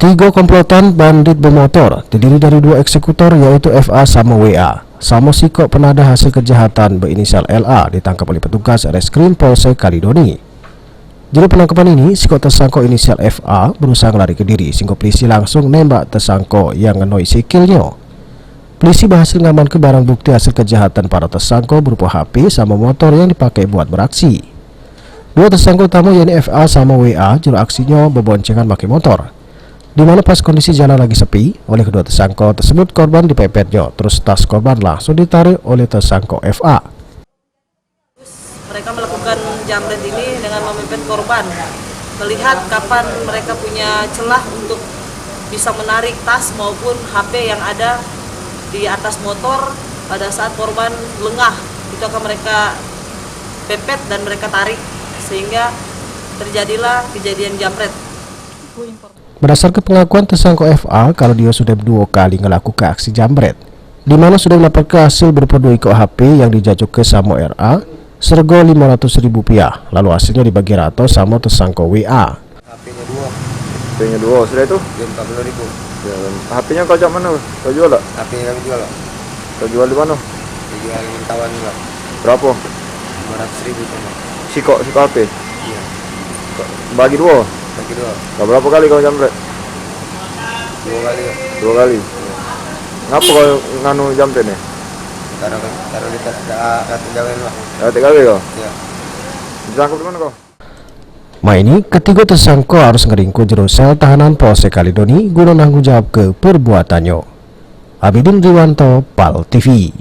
Tiga komplotan bandit bermotor terdiri dari dua eksekutor yaitu FA sama WA. Sama sikok penadah hasil kejahatan berinisial LA ditangkap oleh petugas Reskrim Polsek Kalidoni. Jadi penangkapan ini, sikok tersangka inisial FA berusaha lari ke diri sehingga polisi langsung nembak tersangka yang ngenoi sikilnya. Polisi berhasil mengamankan barang bukti hasil kejahatan para tersangka berupa HP sama motor yang dipakai buat beraksi. Dua tersangka utama yakni FA sama WA juru aksinya berboncengan pakai motor, di mana pas kondisi jalan lagi sepi. Oleh kedua tersangka tersebut korban dipepetnya, terus tas korban langsung ditarik oleh tersangka FA. Mereka melakukan jamret ini dengan memepet korban, melihat kapan mereka punya celah untuk bisa menarik tas maupun HP yang ada di atas motor pada saat korban lengah. Itu akan mereka pepet dan mereka tarik, sehingga terjadilah kejadian jamret. Berdasarkan pengakuan tersangka FA, kalau dia sudah 2 kali melakukan aksi jambret, di mana sudah mendapatkan hasil berupa 2 ekor HP yang dijajuk ke sama RA sergo Rp500.000, lalu hasilnya dibagi rata sama tersangka WA. HP-nya 2, sudah itu? Dia 40.000. Ya, HP-nya kau cak mana? Kau jual tak? HP-nya kami jual. Kau jual di mana? Dijual tawan juga. Berapa? 500.000 sama. Sikok HP? Iya. Bagi 2? Bagi 2. Kau berapa kali kau jambret? 2 kali. 2 kali? Ngapa kau nganu jambret ni? Taruh di atas jalan lah. TKW kau? Iya. Ditangkap di mana kau? Ini ketiga tersangka harus ngeringkuk jero sel tahanan Polsek Kalidoni guna tanggung jawab ke perbuatannya. Abidin Riwanto, PAL TV.